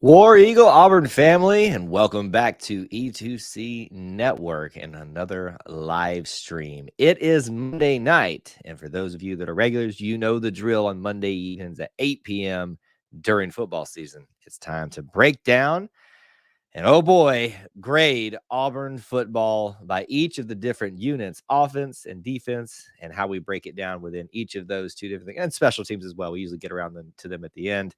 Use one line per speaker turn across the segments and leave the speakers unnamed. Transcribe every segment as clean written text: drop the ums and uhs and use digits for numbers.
War Eagle Auburn family, and welcome back to E2C Network and another live stream. It is Monday night, and for those of you that are regulars, you know the drill on Monday evenings at 8 p.m. during football season. It's time to break down and, oh boy, grade Auburn football by each of the different units, offense and defense, and how we break it down within each of those two different things, and special teams as well. We usually get around to them at the end.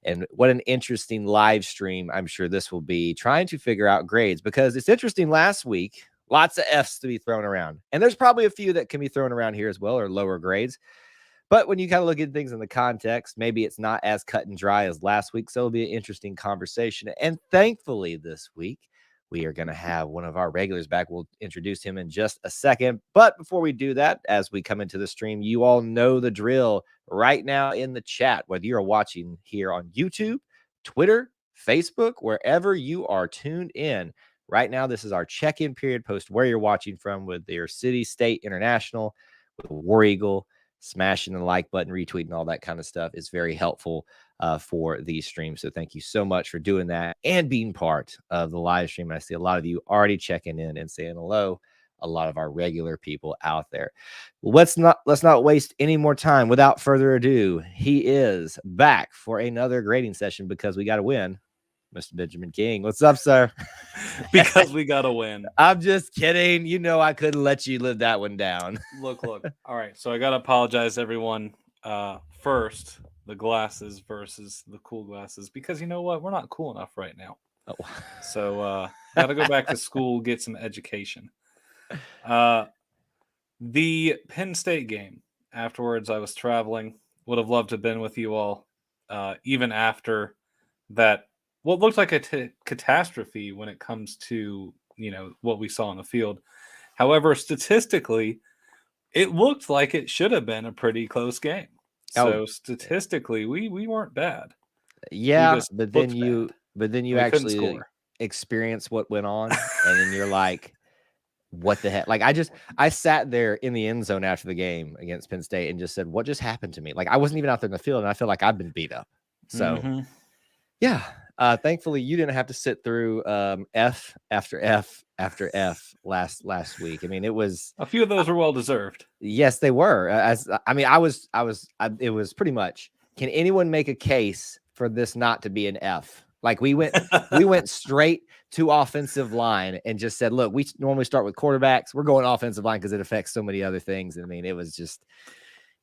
And what an interesting live stream I'm sure this will be, trying to figure out grades, because it's interesting. Last week, lots of F's to be thrown around. And there's probably a few that can be thrown around here as well, or lower grades. But when you kind of look at things in the context, maybe it's not as cut and dry as last week. So it'll be an interesting conversation. And thankfully this week, we are going to have one of our regulars back. We'll introduce him in just a second. But before we do that, as we come into the stream, you all know the drill right now in the chat, whether you're watching here on YouTube, Twitter, Facebook, wherever you are tuned in. Right now, this is our check-in period. Post where you're watching from with your city, state, international, with War Eagle. Smashing the like button, retweeting, all that kind of stuff is very helpful for these streams. So thank you so much for doing that and being part of the live stream. I see a lot of you already checking in and saying hello. A lot of our regular people out there. Let's not waste any more time. Without further ado, he is back for another grading session because we got to win. Mr. Benjamin King, what's up, sir?
Because we got to win.
I'm just kidding. You know I couldn't let you live that one down.
Look. All right, so I got to apologize, everyone. First, the glasses versus the cool glasses, because you know what? We're not cool enough right now.
Oh.
So got to go back to school, get some education. The Penn State game, afterwards I was traveling. Would have loved to have been with you all, even after that. What looked like a catastrophe when it comes to, what we saw on the field. However, statistically, it looked like it should have been a pretty close game. So statistically, we weren't bad.
Yeah, but then you actually experience what went on, and then you're like, what the heck? Like, I sat there in the end zone after the game against Penn State and just said, what just happened to me? Like, I wasn't even out there in the field, and I feel like I've been beat up. So, yeah. Thankfully, you didn't have to sit through F after F after F last week. I mean, it was
a few of those were well deserved.
Yes, they were. It was pretty much. Can anyone make a case for this not to be an F? Like we went straight to offensive line and just said, look, we normally start with quarterbacks. We're going offensive line because it affects so many other things. I mean, it was just.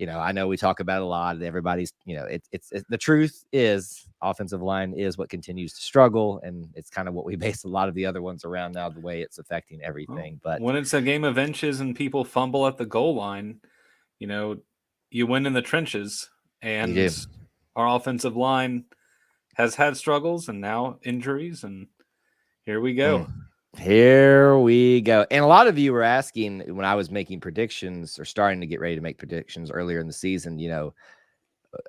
I know we talk about it a lot. Everybody's, it's the truth is offensive line is what continues to struggle. And it's kind of what we base a lot of the other ones around now, the way it's affecting everything. But
when it's a game of inches and people fumble at the goal line, you win in the trenches. And our offensive line has had struggles and now injuries. And here we go.
Here we go. And a lot of you were asking when I was making predictions or starting to get ready to make predictions earlier in the season,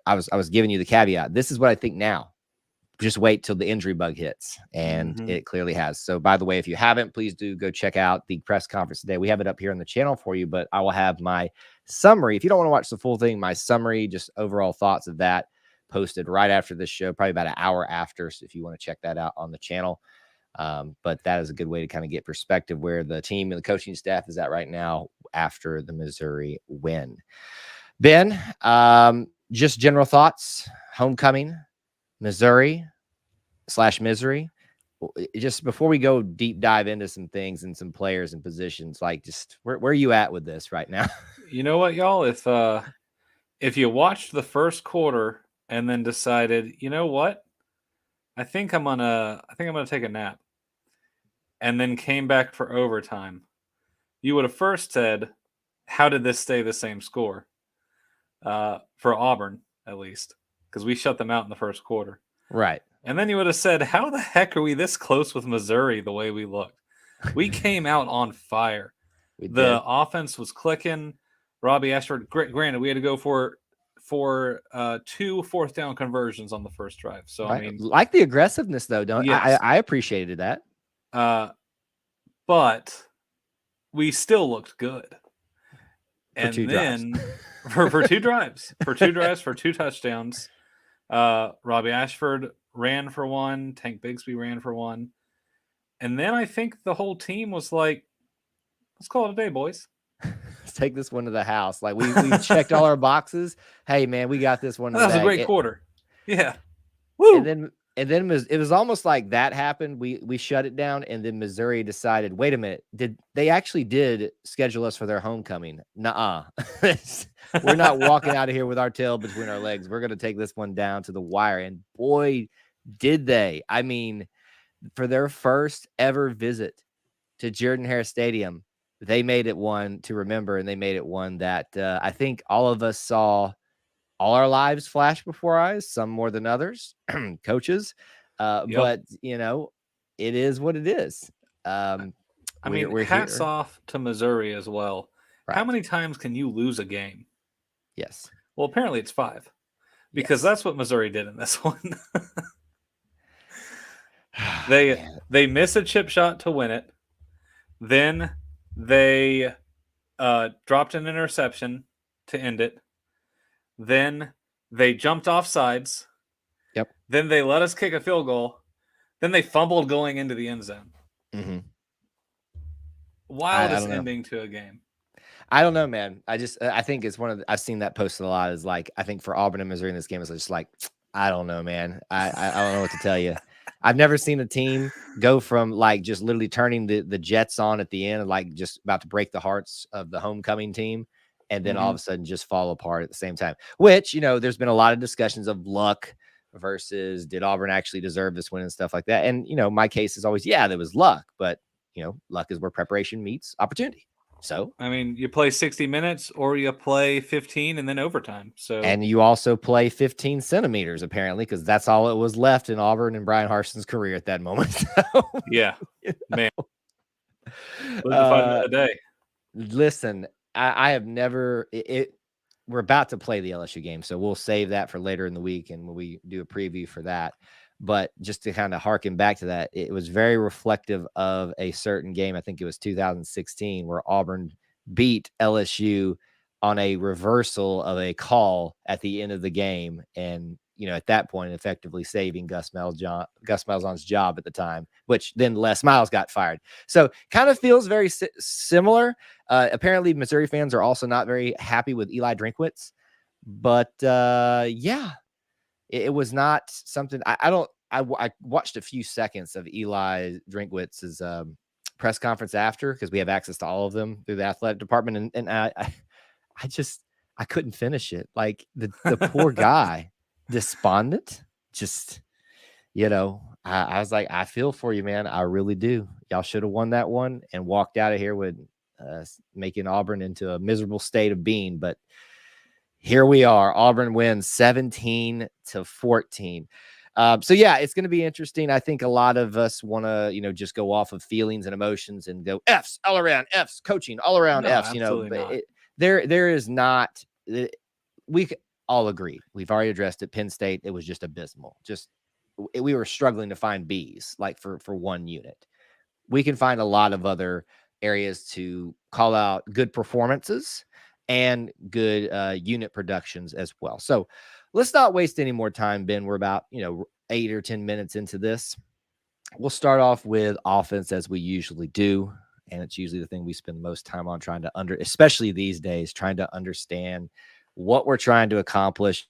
I was giving you the caveat. This is what I think now. Just wait till the injury bug hits. And it clearly has. So by the way, if you haven't, please do go check out the press conference today. We have it up here on the channel for you, but I will have my summary. If you don't want to watch the full thing, my summary, just overall thoughts of that posted right after this show, probably about an hour after. So if you want to check that out on the channel. But that is a good way to kind of get perspective where the team and the coaching staff is at right now after the Missouri win. Ben, just general thoughts, homecoming, Missouri / misery. Just before we go deep dive into some things and some players and positions, like just where are you at with this right now?
You know what, y'all, if you watched the first quarter and then decided, you know what? I think I'm gonna take a nap. And then came back for overtime. You would have first said, how did this stay the same score? For Auburn, at least. Because we shut them out in the first quarter.
Right.
And then you would have said, how the heck are we this close with Missouri the way we looked? We came out on fire. The offense was clicking. Robbie Ashford, granted, we had to go for 2 fourth down conversions on the first drive. So
right.
I mean,
like the aggressiveness though, don't
yes.
I appreciated that.
But we still looked good. And then for 2 drives, for 2 touchdowns, Robbie Ashford ran for one. Tank Bigsby ran for one. And then I think the whole team was like, let's call it a day, boys.
Let's take this one to the house. Like we checked all our boxes. Hey man, we got this one.
That was a great quarter. Yeah.
Woo! And then it was almost like that happened. We shut it down, and then Missouri decided, wait a minute, they actually did schedule us for their homecoming? Nuh-uh. We're not walking out of here with our tail between our legs. We're gonna take this one down to the wire. And boy, did they. I mean, for their first ever visit to Jordan-Hare Stadium, they made it one to remember, and they made it one that I think all of us saw all our lives flash before our eyes, some more than others, coaches. But, you know, it is what it is.
I mean, we're hats
here.
off to Missouri as well. Right. How many times can you lose a game?
Yes.
Well, apparently it's 5, because that's what Missouri did in this one. They miss a chip shot to win it. Then they dropped an interception to end it. Then they jumped off sides.
Yep.
Then they let us kick a field goal. Then they fumbled going into the end zone.
Mm-hmm.
Wildest ending to a game.
I don't know, man. I think it's I've seen that posted a lot. Is like, I think for Auburn and Missouri in this game, it's just like, I don't know, man. I don't know what to tell you. I've never seen a team go from like just literally turning the Jets on at the end and like just about to break the hearts of the homecoming team, and then all of a sudden just fall apart at the same time. Which, you know, there's been a lot of discussions of luck versus did Auburn actually deserve this win and stuff like that. And, you know, my case is always, yeah, there was luck, but, you know, luck is where preparation meets opportunity. So,
I mean, you play 60 minutes or you play 15 and then overtime. So,
and you also play 15 centimeters, apparently, because that's all it was left in Auburn and Brian Harson's career at that moment. So,
yeah, man. A day.
Listen, I have never we're about to play the LSU game, so we'll save that for later in the week, and when we do a preview for that. But just to kind of harken back to that, it was very reflective of a certain game. I think it was 2016, where Auburn beat LSU on a reversal of a call at the end of the game. And, you know, at that point, effectively saving Gus Malzahn's job at the time, which then Les Miles got fired. So kind of feels very similar. Apparently, Missouri fans are also not very happy with Eli Drinkwitz. But, yeah. It was not something I watched a few seconds of Eli Drinkwitz's press conference after, because we have access to all of them through the athletic department. And I couldn't finish it. Like the poor guy, despondent, just, you know, I was like, I feel for you, man. I really do. Y'all should have won that one and walked out of here with making Auburn into a miserable state of being. But here we are. Auburn wins 17-14. So yeah, it's going to be interesting. I think a lot of us want to, you know, just go off of feelings and emotions and go F's all around, F's coaching all around, F's, you know, but there is not, we all agree. We've already addressed it. Penn State, it was just abysmal. We were struggling to find B's like for one unit. We can find a lot of other areas to call out good performances and good unit productions as well. So let's not waste any more time, Ben. We're about, 8 or 10 minutes into this. We'll start off with offense as we usually do. And it's usually the thing we spend the most time on trying to especially these days, trying to understand what we're trying to accomplish.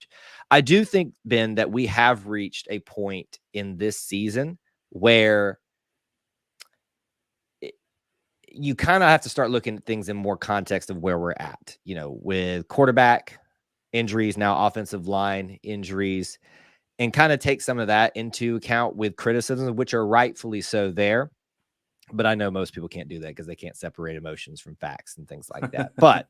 I do think, Ben, that we have reached a point in this season where you kind of have to start looking at things in more context of where we're at, with quarterback injuries, now offensive line injuries, and kind of take some of that into account with criticisms, which are rightfully so there. But I know most people can't do that because they can't separate emotions from facts and things like that. But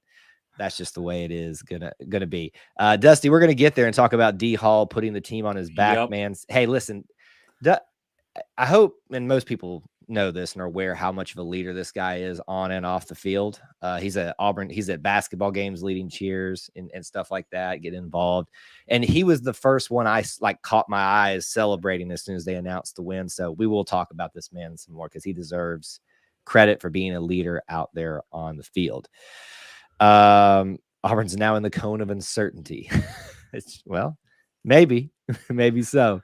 that's just the way it is gonna be. Dusty, we're gonna get there and talk about D Hall putting the team on his back, man. Hey, listen, I hope, and most people know this and are aware how much of a leader this guy is on and off the field. He's at Auburn. He's at basketball games, leading cheers and stuff like that, get involved. And he was the first one I caught my eyes celebrating as soon as they announced the win. So we will talk about this man some more because he deserves credit for being a leader out there on the field. Auburn's now in the cone of uncertainty. Maybe so.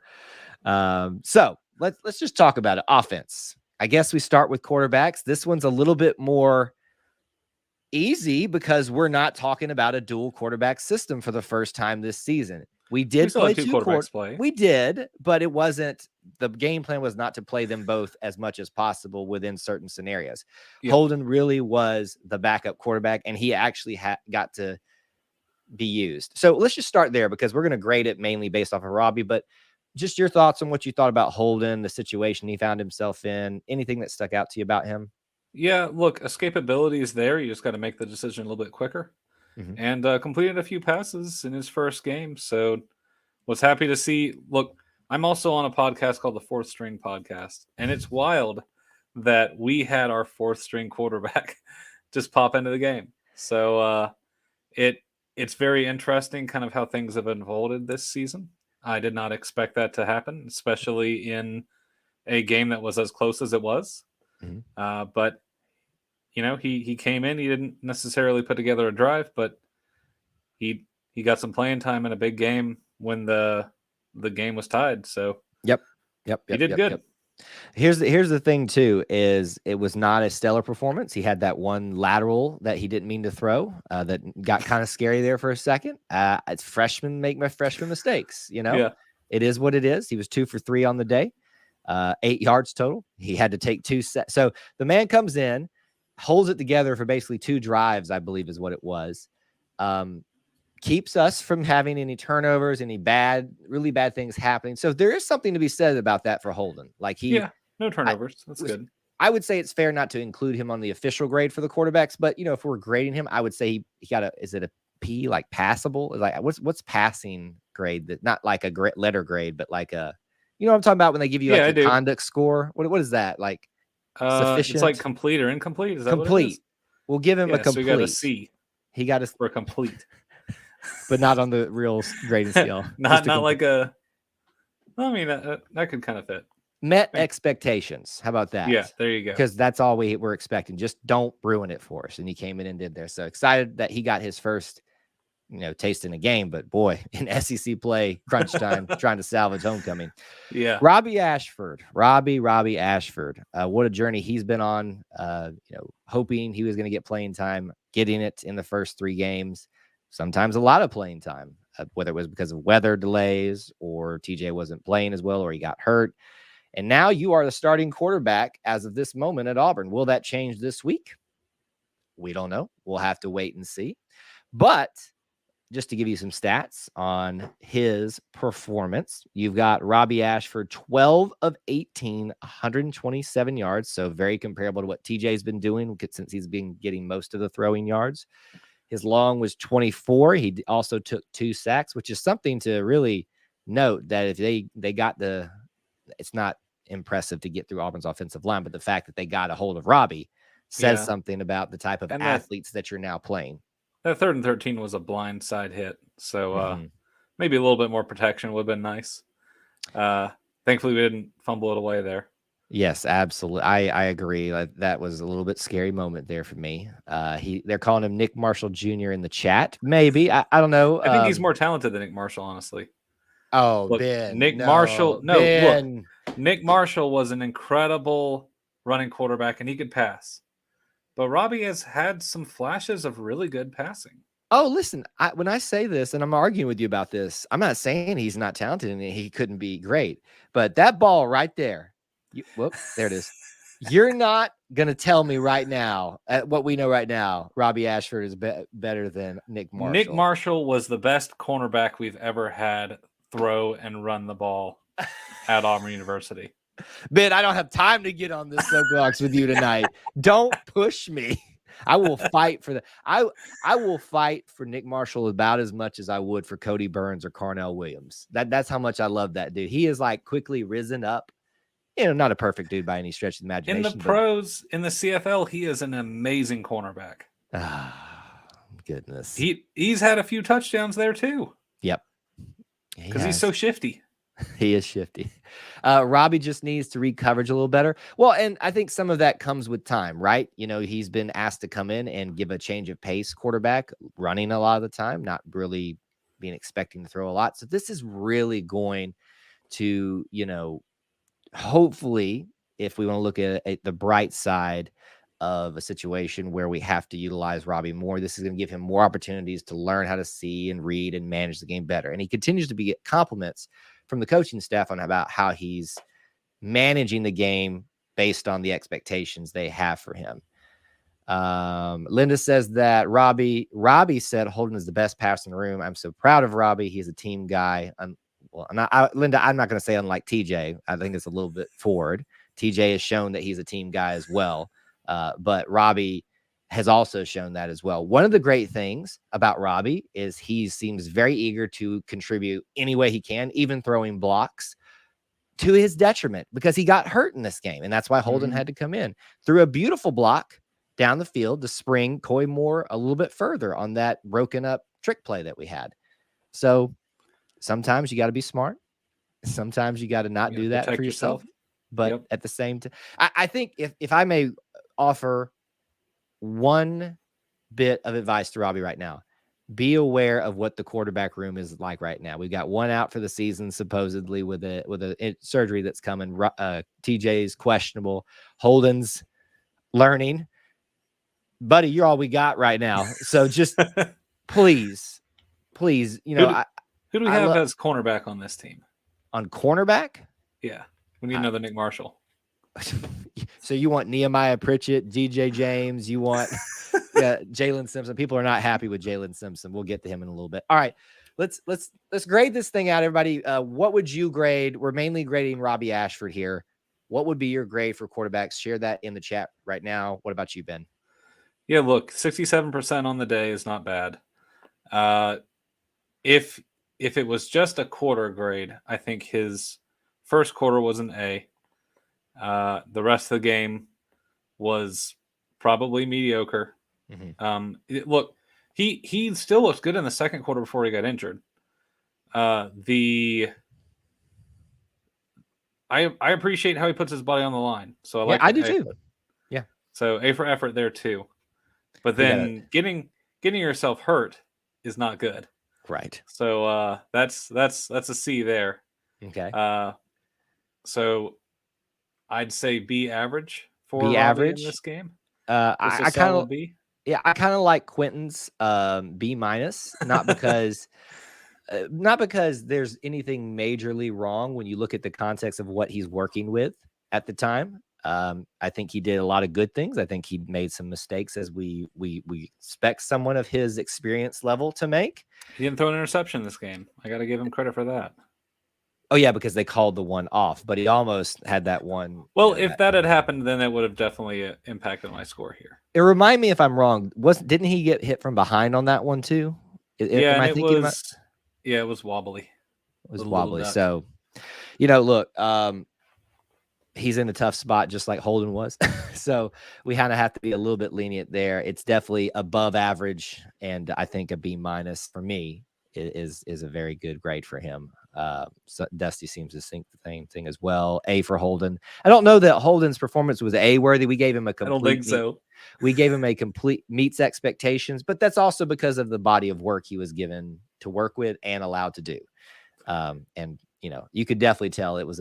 So let's just talk about it. Offense. I guess we start with quarterbacks. This one's a little bit more easy because we're not talking about a dual quarterback system for the first time this season. We did
still
play
had two quarterbacks play.
We did, but it wasn't, the game plan was not to play them both as much as possible within certain scenarios.
Yep.
Holden really was the backup quarterback, and he actually got to be used. So let's just start there because we're going to grade it mainly based off of Robbie, but just your thoughts on what you thought about Holden, the situation he found himself in, anything that stuck out to you about him?
Yeah, look, escapability is there. You just got to make the decision a little bit quicker.
Mm-hmm.
And completed a few passes in his first game. So was happy to see. Look, I'm also on a podcast called the Fourth String Podcast, and it's wild that we had our fourth string quarterback just pop into the game. So it's very interesting kind of how things have unfolded this season. I did not expect that to happen, especially in a game that was as close as it was.
Mm-hmm.
But you know, he came in. He didn't necessarily put together a drive, but he got some playing time in a big game when the game was tied. So
yep,
he did good.
Yep. Here's the thing too, is it was not a stellar performance. He had that one lateral that he didn't mean to throw that got kind of scary there for a second. It's freshmen make my freshman mistakes, you know.
Yeah.
It is what it is. He was 2 for 3 on the day, 8 yards total. He had to take 2 sets. So the man comes in, holds it together for basically 2 drives, I believe is what it was. Keeps us from having any turnovers, any really bad things happening. So there is something to be said about that for Holden. Like
no turnovers. That's good.
I would say it's fair not to include him on the official grade for the quarterbacks, but you know, if we're grading him, I would say he got is it a P, like passable? Like what's passing grade, that not like a letter grade, but like a, you know what I'm talking about when they give you like a conduct score? What is that? Like sufficient?
It's like complete or incomplete. Is that
complete?
What it is?
We'll give him a complete.
So he got a C.
He got
for a complete.
But not on the real grading scale.
not like a. I mean, that could kind of fit.
Met expectations. How about that?
Yeah, there you go.
Because that's all we were expecting. Just don't ruin it for us. And he came in and did there. So excited that he got his first, taste in a game. But boy, in SEC play, crunch time, trying to salvage homecoming.
Yeah.
Robbie Ashford. Robbie Ashford. What a journey he's been on. Hoping he was going to get playing time, getting it in the first 3 games. Sometimes a lot of playing time, whether it was because of weather delays or TJ wasn't playing as well or he got hurt. And now you are the starting quarterback as of this moment at Auburn. Will that change this week? We don't know. We'll have to wait and see. But just to give you some stats on his performance, you've got Robbie Ashford, 12 of 18, 127 yards. So very comparable to what TJ's been doing since he's been getting most of the throwing yards. His long was 24. He also took 2 sacks, which is something to really note, that if they got it's not impressive to get through Auburn's offensive line, but the fact that they got a hold of Robbie says something about the type of athletes that you're now playing.
That 3rd and 13 was a blind side hit. So maybe a little bit more protection would have been nice. Thankfully, we didn't fumble it away there.
Yes, absolutely. I agree. That was a little bit scary moment there for me. They're calling him Nick Marshall Jr. in the chat. Maybe. I don't know.
I think he's more talented than Nick Marshall, honestly.
Oh,
look,
Ben.
Nick Marshall. No, Ben. Look. Nick Marshall was an incredible running quarterback, and he could pass. But Robbie has had some flashes of really good passing.
Oh, listen, when I say this, and I'm arguing with you about this, I'm not saying he's not talented and he couldn't be great. But that ball right there, there it is. You're not going to tell me right now, at what we know right now, Robbie Ashford is better than Nick Marshall.
Nick Marshall was the best cornerback we've ever had throw and run the ball at Auburn University.
Ben, I don't have time to get on this soapbox with you tonight. Don't push me. I will fight for that. I will fight for Nick Marshall about as much as I would for Cody Burns or Carnell Williams. That's how much I love that dude. He is like quickly risen up. Not a perfect dude by any stretch of the imagination.
In the pros, in the CFL, he is an amazing cornerback.
Goodness.
He's had a few touchdowns there too.
Yep.
Because he's so shifty.
He is shifty. Robbie just needs to read coverage a little better. Well, and I think some of that comes with time, right? He's been asked to come in and give a change of pace quarterback, running a lot of the time, not really being expecting to throw a lot. So this is really going to, hopefully, if we want to look at the bright side of a situation where we have to utilize Robbie more, this is going to give him more opportunities to learn how to see and read and manage the game better. And he continues to get compliments from the coaching staff on about how he's managing the game based on the expectations they have for him. Linda says that Robbie said Holden is the best passer in the room. I'm so proud of Robbie. He's a team guy. Linda, I'm not going to say unlike TJ. I think it's a little bit forward. TJ has shown that he's a team guy as well. But Robbie has also shown that as well. One of the great things about Robbie is he seems very eager to contribute any way he can, even throwing blocks, to his detriment, because he got hurt in this game. And that's why Holden had to come in. Threw a beautiful block down the field to spring Coy Moore a little bit further on that broken up trick play that we had. So sometimes you got to be smart. Sometimes you got to not do that for yourself. But at the same time, I think if I may offer one bit of advice to Robbie right now, be aware of what the quarterback room is like right now. We've got one out for the season, supposedly with a surgery that's coming. TJ's questionable. Holden's learning. Buddy, you're all we got right now. So just please, who
do we have as cornerback on this team?
On cornerback?
Yeah. We need another Nick Marshall.
So you want Nehemiah Pritchett, DJ James, you want Jalen Simpson. People are not happy with Jalen Simpson. We'll get to him in a little bit. All right. Let's grade this thing out, everybody. What would you grade? We're mainly grading Robbie Ashford here. What would be your grade for quarterbacks? Share that in the chat right now. What about you, Ben?
Yeah, look, 67% on the day is not bad. If it was just a quarter grade, I think his first quarter was an A. The rest of the game was probably mediocre. Look, he still looks good in the second quarter before he got injured. I appreciate how he puts his body on the line. So I do too. Yeah. So A for effort there too. But then getting yourself hurt is not good.
Right.
So that's a C there.
Okay.
So I'd say B average for
B
Robbie
average
in this game.
I kind of I kind of like Quentin's B minus, not because there's anything majorly wrong when you look at the context of what he's working with at the time. I think he did a lot of good things. I think he made some mistakes, as we expect someone of his experience level to make.
He didn't throw an interception this game. I got to give him credit for that.
Oh yeah, because they called the one off, but he almost had that one.
Well, if that had happened, then it would have definitely impacted my score here.
It remind me if I'm wrong. Didn't he get hit from behind on that one too?
It was wobbly.
It was wobbly. So, look, he's in a tough spot, just like Holden was. So we kind of have to be a little bit lenient there. It's definitely above average, and I think a B minus for me is a very good grade for him. So Dusty seems to think the same thing as well. A for Holden. I don't know that Holden's performance was A worthy. We gave him a complete.
I don't think so.
We gave him a complete meets expectations, but that's also because of the body of work he was given to work with and allowed to do. And you could definitely tell it was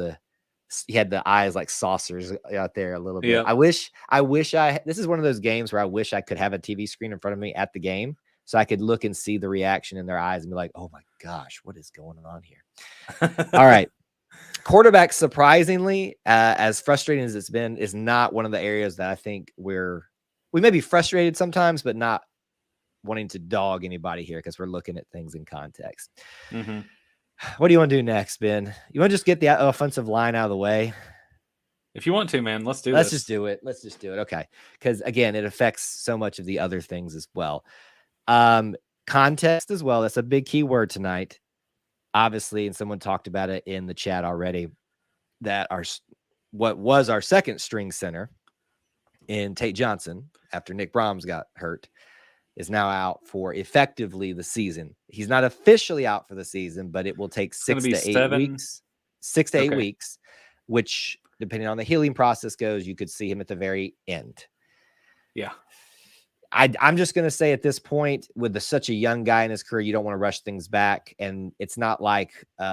he had the eyes like saucers out there a little bit. Yeah. I wish this is one of those games where I wish I could have a TV screen in front of me at the game, so I could look and see the reaction in their eyes and be like, oh my gosh, what is going on here? All right. Quarterback, surprisingly, as frustrating as it's been, is not one of the areas that I think we may be frustrated sometimes, but not wanting to dog anybody here because we're looking at things in context. Mm-hmm. What do you want to do next, Ben? You want to just get the offensive line out of the way?
If you want to, man, let's do this.
Let's just do it. Okay. Because again, it affects so much of the other things as well. Context as well. That's a big key word tonight. Obviously, and someone talked about it in the chat already, that what was our second string center in Tate Johnson after Nick Brahms got hurt is now out for effectively the season. He's not officially out for the season, but it will take 6 to 8 weeks. 6 to 8 weeks, which depending on the healing process goes, you could see him at the very end.
Yeah.
I'm just going to say at this point, with such a young guy in his career, you don't want to rush things back. And it's not like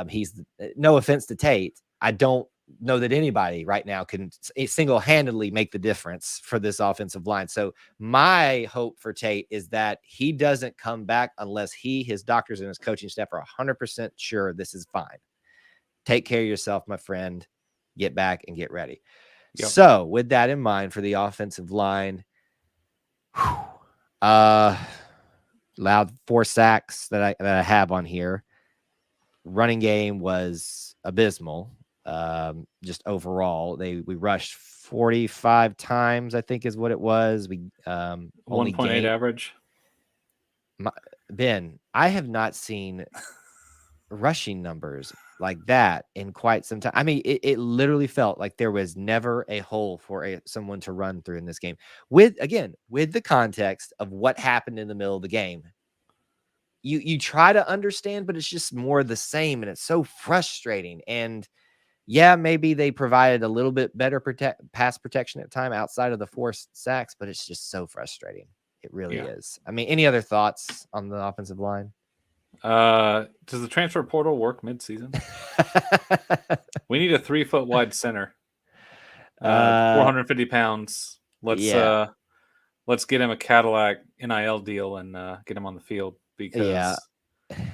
he's, no offense to Tate, I don't know that anybody right now can single-handedly make the difference for this offensive line. So my hope for Tate is that he doesn't come back unless his doctors and his coaching staff are 100% sure this is fine. Take care of yourself, my friend. Get back and get ready. Yep. So with that in mind, for the offensive line, allowed 4 sacks that I have on here. Running game was abysmal. Just overall, we rushed 45 times, I think is what it was. We only
1.8 average.
Ben, I have not seen rushing numbers like that in quite some time. I mean, it literally felt like there was never a hole for someone to run through in this game. With the context of what happened in the middle of the game, you try to understand, but it's just more the same, and it's so frustrating. And yeah, maybe they provided a little bit better pass protection at time outside of the 4 sacks, but it's just so frustrating. It really is. I mean, any other thoughts on the offensive line?
Does the transfer portal work mid-season? We need a 3-foot wide center. 450 pounds. Let's get him a Cadillac NIL deal and get him on the field, because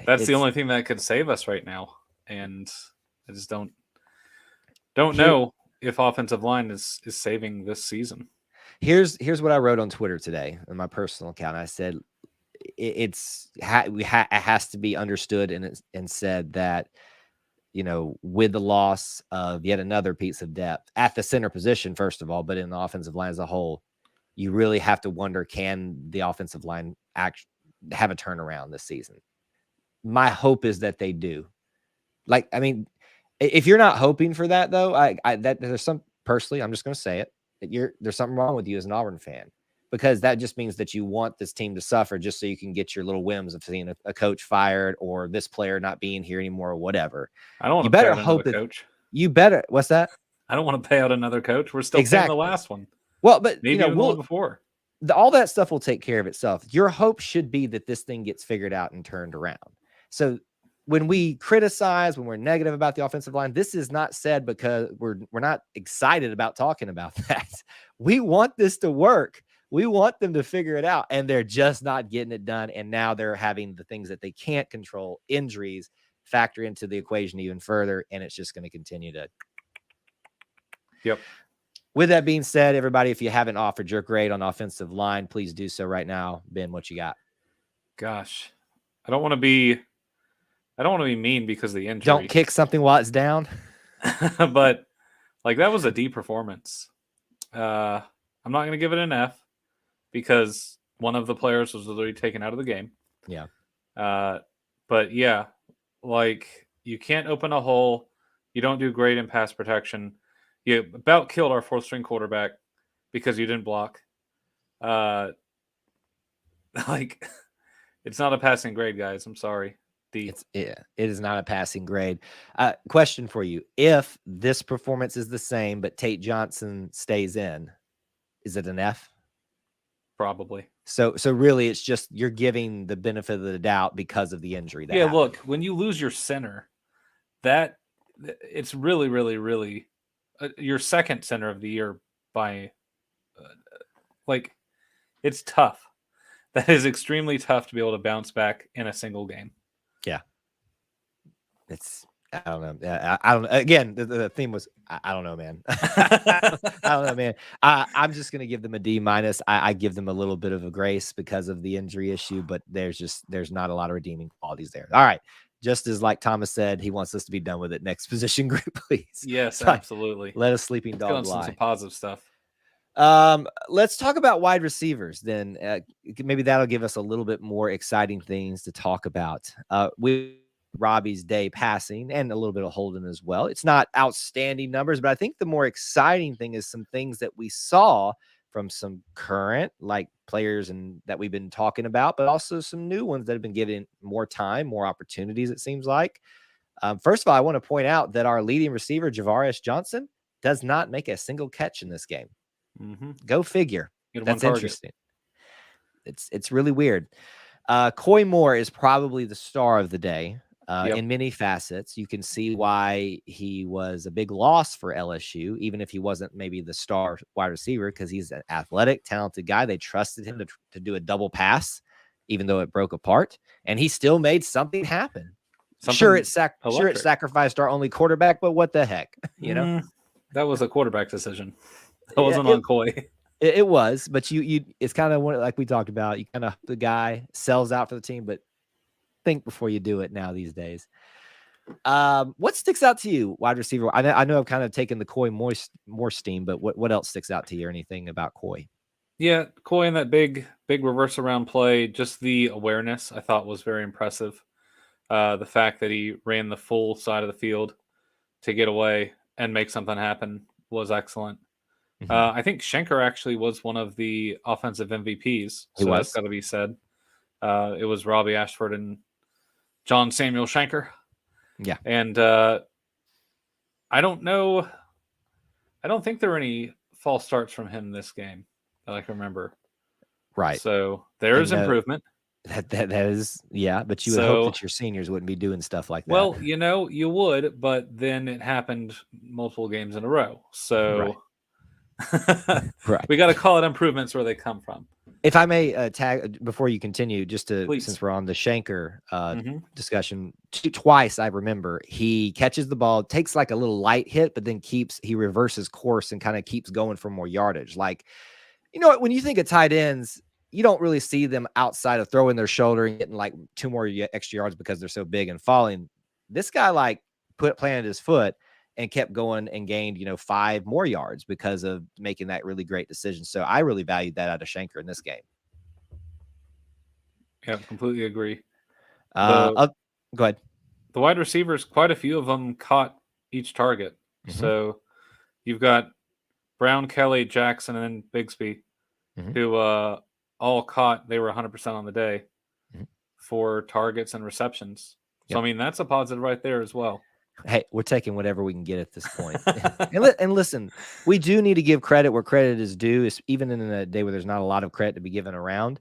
that's the only thing that could save us right now. And I just don't know if offensive line is saving this season.
Here's what I wrote on Twitter today on my personal account. I said it has to be understood and said that, with the loss of yet another piece of depth at the center position, first of all, but in the offensive line as a whole, you really have to wonder, can the offensive line have a turnaround this season? My hope is that they do. Like, I mean, if you're not hoping for that, though, personally, I'm just going to say it, there's something wrong with you as an Auburn fan, because that just means that you want this team to suffer just so you can get your little whims of seeing a coach fired or this player not being here anymore or whatever.
I don't want to pay out another coach.
You better. What's that?
I don't want to pay out another coach. We're still paying the last one.
Well, but
maybe the one before.
All that stuff will take care of itself. Your hope should be that this thing gets figured out and turned around. So when we criticize, when we're negative about the offensive line, this is not said because we're not excited about talking about that. We want this to work. We want them to figure it out, and they're just not getting it done. And now they're having the things that they can't control, injuries, factor into the equation even further, and it's just going to continue to.
Yep.
With that being said, everybody, if you haven't offered your grade on offensive line, please do so right now. Ben, what you got?
Gosh, I don't want to be mean because of the injury.
Don't kick something while it's down.
But like, that was a D performance. I'm not going to give it an F because one of the players was literally taken out of the game.
Yeah.
But yeah, like, you can't open a hole. You don't do great in pass protection. You about killed our 4th-string quarterback because you didn't block. Like, it's not a passing grade, guys. I'm sorry.
It is not a passing grade. Question for you: if this performance is the same, but Tate Johnson stays in, is it an F?
Probably.
So really, it's just you're giving the benefit of the doubt because of the injury. That happened.
Look, when you lose your center, that it's really, really, really your second center of the year by, it's tough. That is extremely tough to be able to bounce back in a single game.
Yeah. I don't know. I don't. Again, the theme was I don't know, man. I don't know, man. I'm just gonna give them a D-. I give them a little bit of a grace because of the injury issue, but there's not a lot of redeeming qualities there. All right. Just as like Thomas said, he wants us to be done with it. Next position group, please.
Yes, absolutely.
Let a sleeping dog lie.
Some positive stuff.
Let's talk about wide receivers then. Maybe that'll give us a little bit more exciting things to talk about. With Robbie's day passing and a little bit of Holden as well. It's not outstanding numbers, but I think the more exciting thing is some things that we saw from some current players and that we've been talking about, but also some new ones that have been given more time, more opportunities, it seems like. First of all, I want to point out that our leading receiver, Javarius Johnson, does not make a single catch in this game.
Mm-hmm.
Go figure. That's interesting. It's really weird. Coy Moore is probably the star of the day in many facets. You can see why he was a big loss for LSU, even if he wasn't maybe the star wide receiver, because he's an athletic, talented guy. They trusted him to do a double pass, even though it broke apart, and he still made something happen. Sure, it sacrificed our only quarterback, but what the heck, you know?
That was a quarterback decision. That wasn't on Coy.
It was, but it's kind of like we talked about. You kind of the guy sells out for the team, but think before you do it now these days. What sticks out to you, wide receiver? I know I've kind of taken the Coy more steam, but what else sticks out to you or anything about Coy?
Yeah, Coy in that big reverse around play, just the awareness I thought was very impressive. The fact that he ran the full side of the field to get away and make something happen was excellent. I think Schenker actually was one of the offensive MVPs. So that's got to be said. It was Robbie Ashford and John Samuel Schenker.
Yeah.
And I don't know. I don't think there were any false starts from him this game that I can remember.
Right.
So there is improvement.
That is, yeah. But you would hope that your seniors wouldn't be doing stuff like that.
Well, you would, but then it happened multiple games in a row. So we got to call it improvements where they come from.
If I may tag before you continue, just since we're on the Schenker discussion, twice I remember he catches the ball, takes like a little light hit, but then he reverses course and kind of keeps going for more yardage. Like, when you think of tight ends, you don't really see them outside of throwing their shoulder and getting like 2 more extra yards because they're so big and falling. This guy planted his foot and kept going and gained, 5 more yards because of making that really great decision. So I really valued that out of Schenker in this game.
Yeah, completely agree.
Go ahead.
The wide receivers, quite a few of them caught each target. So you've got Brown, Kelly, Jackson, and Bigsby, who all caught. They were 100% on the day for targets and receptions. So, I mean, that's a positive right there as well.
Hey, we're taking whatever we can get at this point. and listen, we do need to give credit where credit is due, even in a day where there's not a lot of credit to be given around,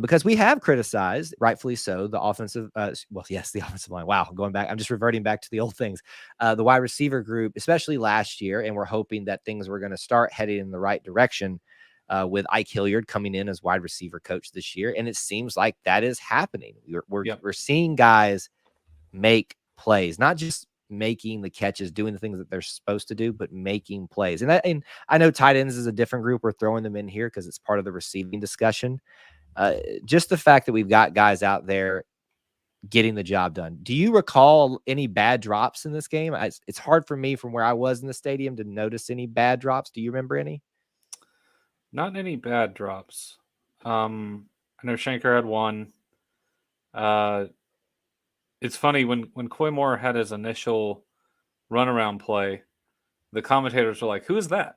because we have criticized, rightfully so, the offensive. The offensive line. Wow, going back, I'm just reverting back to the old things. The wide receiver group, especially last year, and we're hoping that things were going to start heading in the right direction with Ike Hilliard coming in as wide receiver coach this year, and it seems like that is happening. We're seeing guys make plays, not just making the catches, doing the things that they're supposed to do, but making plays. And I know tight ends is a different group. We're throwing them in here because it's part of the receiving discussion. Just the fact that we've got guys out there getting the job done. Do you recall any bad drops in this game? It's hard for me from where I was in the stadium to notice any bad drops. Do you remember any?
Not any bad drops. I know Schenker had one. It's funny when Coy Moore had his initial runaround play, the commentators were like, "Who is that?"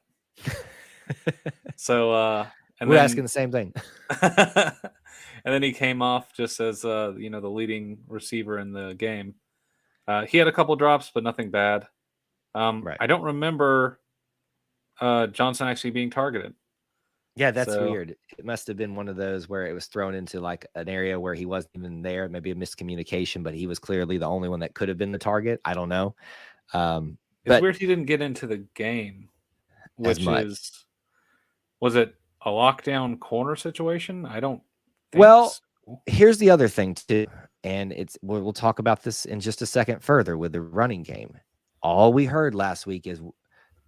So, and
we're asking the same thing.
And then he came off just as the leading receiver in the game. He had a couple drops, but nothing bad. I don't remember Johnson actually being targeted.
Yeah, that's weird. It must have been one of those where it was thrown into like an area where he wasn't even there, maybe a miscommunication, but he was clearly the only one that could have been the target. I don't know.
It's weird he didn't get into the game, which was it a lockdown corner situation? I don't think so.
Here's the other thing too, and we'll talk about this in just a second further with the running game. All we heard last week is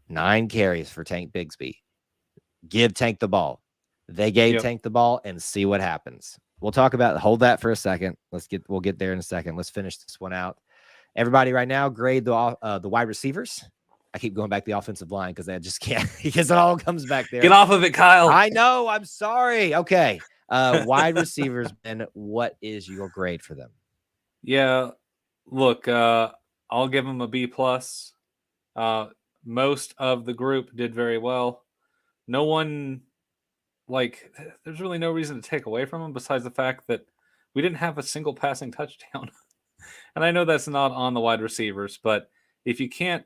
9 carries for Tank Bigsby. Give Tank the ball. They gave Tank the ball and see what happens. We'll talk about hold that for a second. We'll get there in a second. Let's finish this one out. Everybody right now, grade the wide receivers. I keep going back to the offensive line because I just can't because it all comes back there.
Get off of it, Kyle.
I know. I'm sorry. Okay. Wide receivers, and what is your grade for them?
Yeah. Look, I'll give them a B+. Most of the group did very well. No one, there's really no reason to take away from them besides the fact that we didn't have a single passing touchdown. And I know that's not on the wide receivers, but if you can't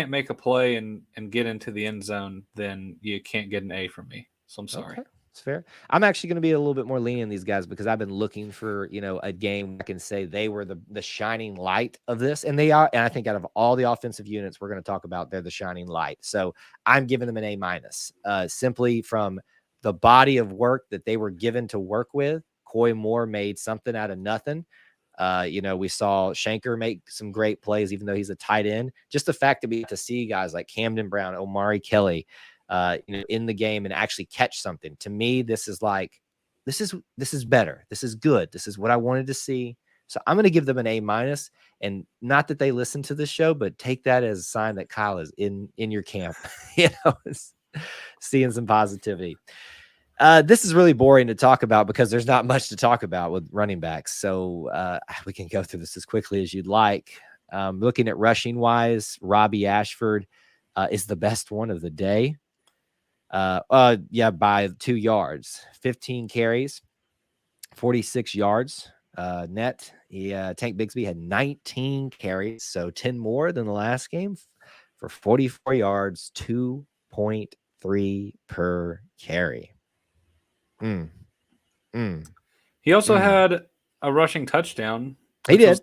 make a play and get into the end zone, then you can't get an A from me. So I'm sorry.
It's fair. I'm actually going to be a little bit more lenient on these guys because I've been looking for, a game I can say they were the shining light of this, and they are. And I think out of all the offensive units we're going to talk about, they're the shining light. So I'm giving them an A-, simply from the body of work that they were given to work with. Coy Moore made something out of nothing. We saw Shanker make some great plays, even though he's a tight end. Just the fact that we get to see guys like Camden Brown, Omari Kelly, in the game and actually catch something. To me, this is better. This is good. This is what I wanted to see. So I'm going to give them an A-, and not that they listen to the show, but take that as a sign that Kyle is in your camp, seeing some positivity. This is really boring to talk about because there's not much to talk about with running backs. So we can go through this as quickly as you'd like. Looking at rushing wise, Robbie Ashford is the best one of the day. By 2 yards, 15 carries, 46 yards net. Tank Bigsby had 19 carries, so 10 more than the last game for 44 yards, 2.3 per carry.
He also had a rushing touchdown.
He did.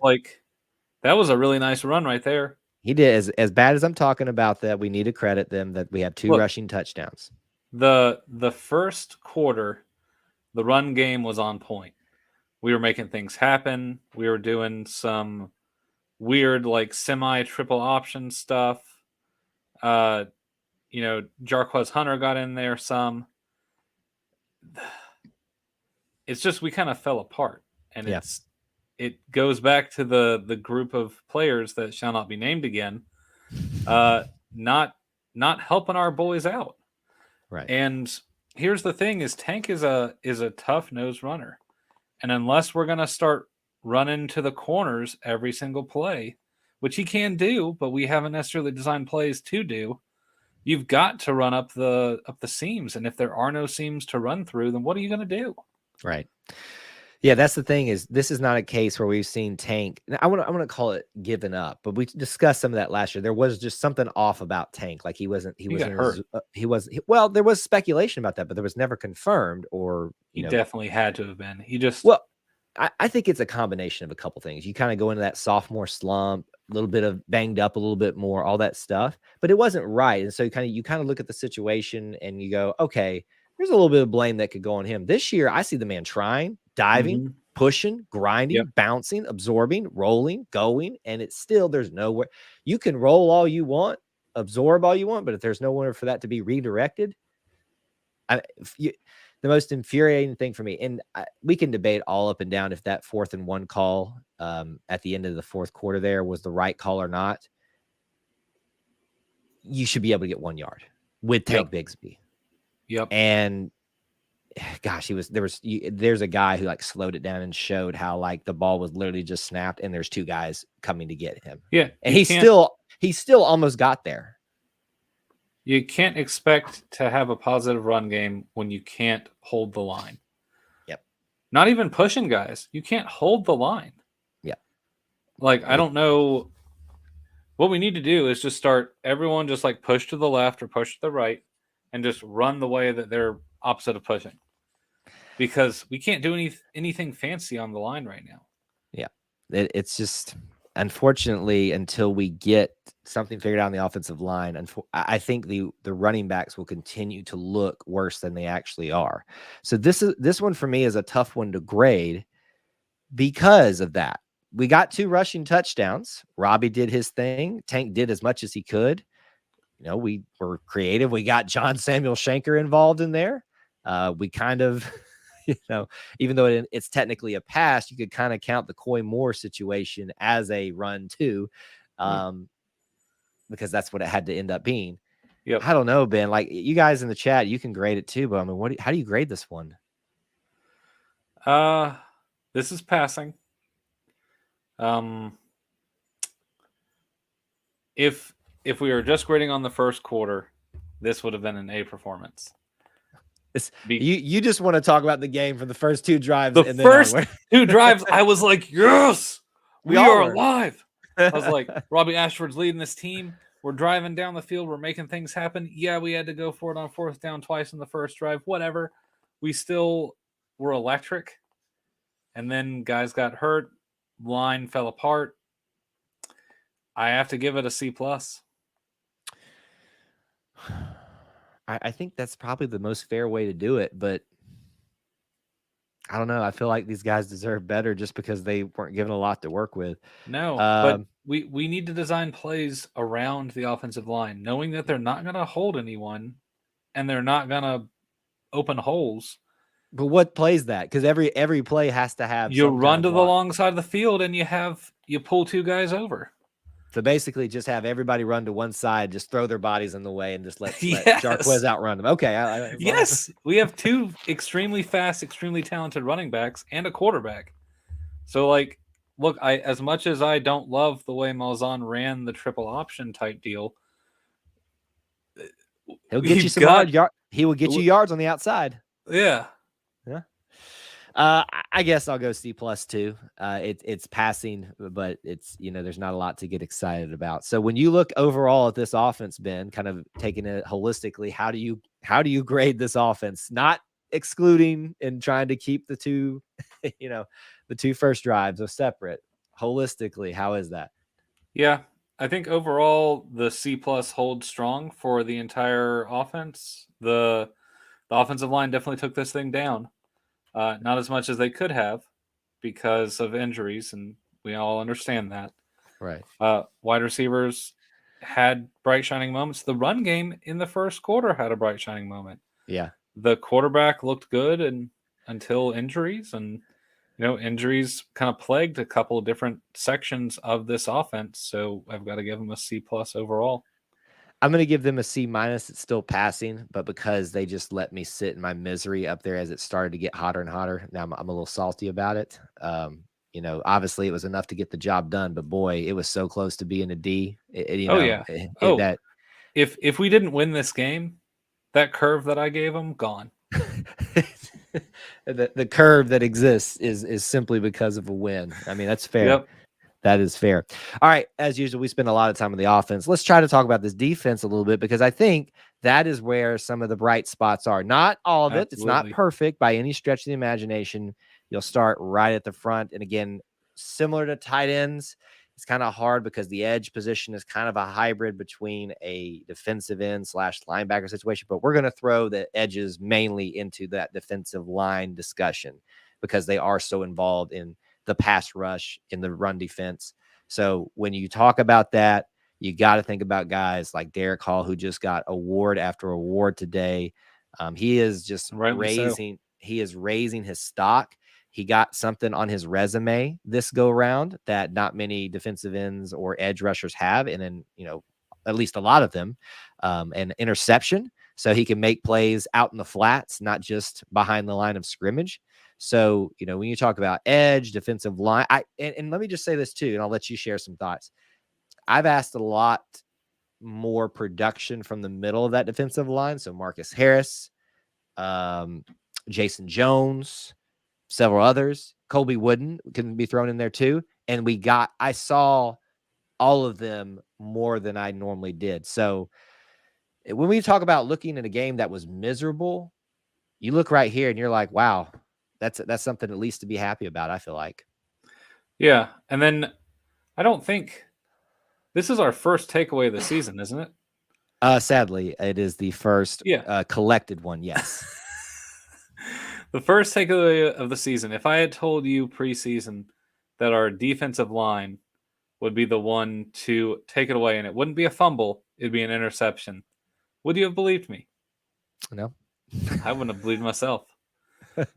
That was a really nice run right there.
He did. As bad as I'm talking about that, we need to credit them that we have 2 rushing touchdowns.
The first quarter, the run game was on point. We were making things happen. We were doing some weird semi-triple option stuff. Jarquez Hunter got in there some. It's just we kind of fell apart, and it goes back to the group of players that shall not be named again, not helping our boys out.
Right.
And here's the thing: is Tank is a tough nosed runner, and unless we're gonna start running to the corners every single play, which he can do, but we haven't necessarily designed plays to do, you've got to run up the seams. And if there are no seams to run through, then what are you gonna do?
Right. Yeah, that's the thing is this is not a case where we've seen Tank. I want to call it given up, but we discussed some of that last year. There was just something off about Tank. Like he got hurt. Well, there was speculation about that, but there was never confirmed or
he definitely had to have been.
I think it's a combination of a couple things. You kind of go into that sophomore slump, a little bit of banged up, a little bit more, all that stuff, but it wasn't right. And so you kind of look at the situation and you go, okay, there's a little bit of blame that could go on him. This year, I see the man trying, diving, pushing, grinding, bouncing, absorbing, rolling, going, and it's still, there's nowhere. You can roll all you want, absorb all you want, but if there's nowhere for that to be redirected, the most infuriating thing for me, and we can debate all up and down if that 4th and 1 call at the end of the 4th quarter there was the right call or not. You should be able to get 1 yard with Tank Bigsby.
Yep.
And gosh, there's a guy who slowed it down and showed how the ball was literally just snapped and there's 2 guys coming to get him.
Yeah.
And he still almost got there.
You can't expect to have a positive run game when you can't hold the line.
Yep.
Not even pushing guys. You can't hold the line.
Yep.
I don't know. What we need to do is just start everyone just push to the left or push to the right and just run the way that they're opposite of pushing. Because we can't do anything fancy on the line right now.
Yeah. It's just, unfortunately, until we get something figured out on the offensive line, I think the running backs will continue to look worse than they actually are. So this one for me is a tough one to grade because of that. We got 2 rushing touchdowns. Robbie did his thing. Tank did as much as he could. We were creative. We got John Samuel Shanker involved in there. We kind of, even though it's technically a pass, you could kind of count the Coy Moore situation as a run too, because that's what it had to end up being.
Yep.
I don't know, Ben. You guys in the chat, you can grade it too, but I mean, how do you grade this one?
This is passing. If we were just grading on the first quarter, this would have been an A performance.
You just want to talk about the game for the first 2 drives.
The first 2 drives, I was like, yes, we are alive. I was like, Robbie Ashford's leading this team. We're driving down the field. We're making things happen. Yeah, we had to go for it on 4th down twice in the first drive. Whatever. we still were electric. And then guys got hurt, line fell apart. I have to give it a C+.
I think that's probably the most fair way to do it, but I don't know. I feel like these guys deserve better just because they weren't given a lot to work with.
No, but we need to design plays around the offensive line, knowing that they're not going to hold anyone and they're not going to open holes.
But what plays that? Because every play has to have
you
some
run
kind
to
of
the
block.
long side of the field and you pull two guys over.
So basically, just have everybody run to one side, just throw their bodies in the way, and just let
Yes.
Jarquez outrun them. Okay.
Yes, we have two extremely fast, extremely talented running backs and a quarterback. So, like, look, as much as I don't love the way Malzahn ran the triple option type deal,
he'll get you some yards. He will get you yards on the outside.
Yeah.
I guess I'll go C+ too. It's passing, but it's there's not a lot to get excited about. So when you look overall at this offense, Ben, kind of taking it holistically, how do you grade this offense? Not excluding and trying to keep the two, the two first drives are separate. Holistically, how is that?
Yeah, I think overall the C+ holds strong for the entire offense. The offensive line definitely took this thing down. Not as much as they could have because of injuries, and we all understand that.
Right.
Wide receivers had bright shining moments. The run game in the first quarter had a bright shining moment.
Yeah.
The quarterback looked good until injuries, and injuries kind of plagued a couple of different sections of this offense. So I've got to give them a C+ overall.
I'm going to give them a C-. It's still passing, but because they just let me sit in my misery up there as it started to get hotter and hotter. Now I'm a little salty about it. Obviously it was enough to get the job done, but boy, it was so close to being a D.
If we didn't win this game, that curve that I gave them, gone.
the curve that exists is simply because of a win. I mean, that's fair.
Yep.
That is fair. All right. As usual, we spend a lot of time on the offense. Let's try to talk about this defense a little bit, because I think that is where some of the bright spots are. Not all of it. It's not perfect by any stretch of the imagination. You'll start right at the front. And again, similar to tight ends, it's kind of hard because the edge position is kind of a hybrid between a defensive end / linebacker situation. But we're going to throw the edges mainly into that defensive line discussion because they are so involved in the pass rush, in the run defense. So when you talk about that, you got to think about guys like Derek Hall, who just got award after award today. He is just raising his stock. He got something on his resume this go round that not many defensive ends or edge rushers have. And then, at least a lot of them, an interception. So he can make plays out in the flats, not just behind the line of scrimmage. So, when you talk about edge, defensive line, and let me just say this too, and I'll let you share some thoughts. I've asked a lot more production from the middle of that defensive line. So Marcus Harris, Jason Jones, several others, Colby Wooden can be thrown in there too. And I saw all of them more than I normally did. So when we talk about looking at a game that was miserable, you look right here and you're like, wow, that's something at least to be happy about, I feel like.
Yeah. And then I don't think this is our first takeaway of the season, isn't it?
Sadly, it is the first collected one. Yes.
The first takeaway of the season. If I had told you preseason that our defensive line would be the one to take it away and it wouldn't be a fumble, it'd be an interception, would you have believed me?
No.
I wouldn't have believed myself.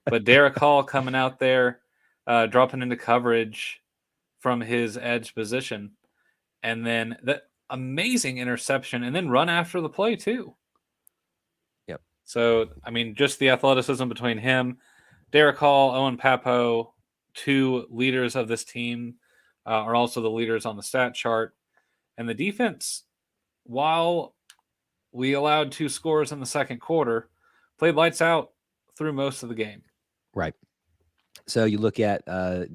But Derek Hall coming out there, dropping into coverage from his edge position, and then that amazing interception, and then run after the play too.
Yep.
So, I mean, just the athleticism between him, Derek Hall, Owen Papo, two leaders of this team, are also the leaders on the stat chart. And the defense, while we allowed 2 scores in the second quarter, played lights out through most of the game.
Right. So you look at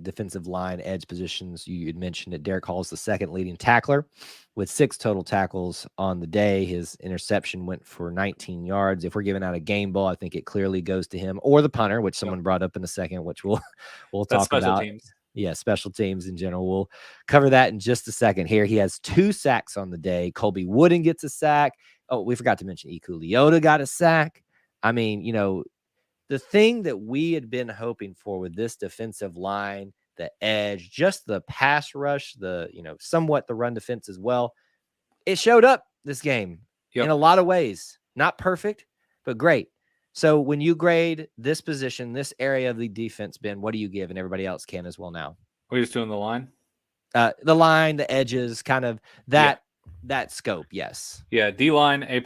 defensive line edge positions. You had mentioned that Derek Hall is the second leading tackler with 6 total tackles on the day. His interception went for 19 yards. If we're giving out a game ball, I think it clearly goes to him or the punter, which someone brought up in a second, which we'll
That's
talk
special
about.
teams.
Yeah, special teams in general. We'll cover that in just a second. Here, he has 2 sacks on the day. Colby Wooden gets a sack. Oh, we forgot to mention Iku Leota got a sack. I mean, the thing that we had been hoping for with this defensive line, the edge, just the pass rush, somewhat the run defense as well, it showed up this game in a lot of ways. Not perfect, but great. So when you grade this position, this area of the defense, Ben, what do you give? And everybody else can as well now.
We're just doing the line?
The line, the edges, kind of that scope, yes.
Yeah, D-line, A+.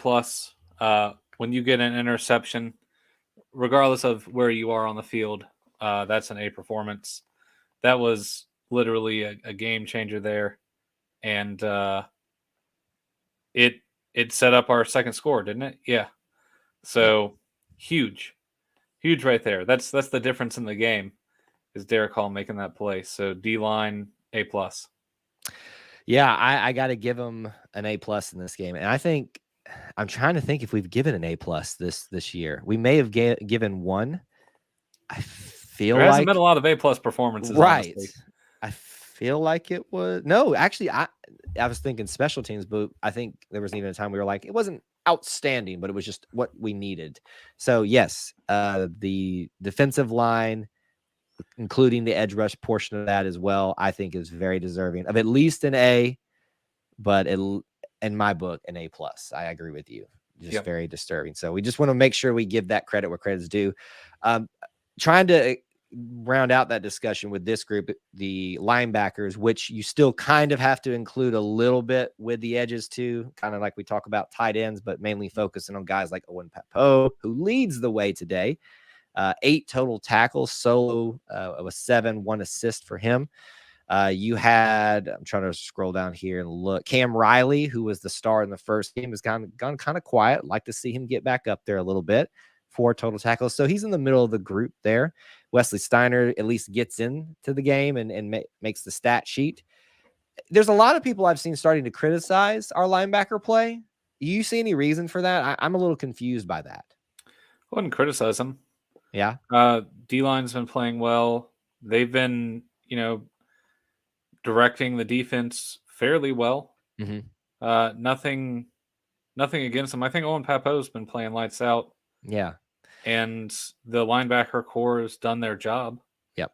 When you get an interception, regardless of where you are on the field, that's an A performance. That was literally a game changer there. And it set up our second score, didn't it? Yeah. So huge right there. That's the difference in the game, is Derek Hall making that play. So D-line, A+.
Yeah, I got to give him an A+ in this game. And I think I'm trying to think if we've given an A+ this year. We may have given one. I feel
there hasn't
like
been a lot of A+ performances,
right.
honestly.
I feel like it was no. Actually, I was thinking special teams, but I think there was even a time we were like, it wasn't outstanding, but it was just what we needed. So yes, the defensive line, including the edge rush portion of that as well, I think is very deserving of at least an A, but in my book, an A+. I agree with you. Just very disturbing. So we just want to make sure we give that credit where credit's due. Trying to round out that discussion with this group, the linebackers, which you still kind of have to include a little bit with the edges too, kind of like we talk about tight ends, but mainly focusing on guys like Owen Papo, who leads the way today. 8 total tackles, solo was 7, 1 assist for him. You had, I'm trying to scroll down here and look, Cam Riley, who was the star in the first game, has gone kind of quiet. Like to see him get back up there a little bit. 4 total tackles. So he's in the middle of the group there. Wesley Steiner at least gets into the game and makes the stat sheet. There's a lot of people I've seen starting to criticize our linebacker play. Do you see any reason for that? I'm a little confused by that.
I wouldn't criticize them.
Yeah.
D-line's been playing well. They've been, directing the defense fairly well.
Mm-hmm.
Nothing against them. I think Owen Papo's been playing lights out.
Yeah.
And the linebacker core has done their job.
Yep.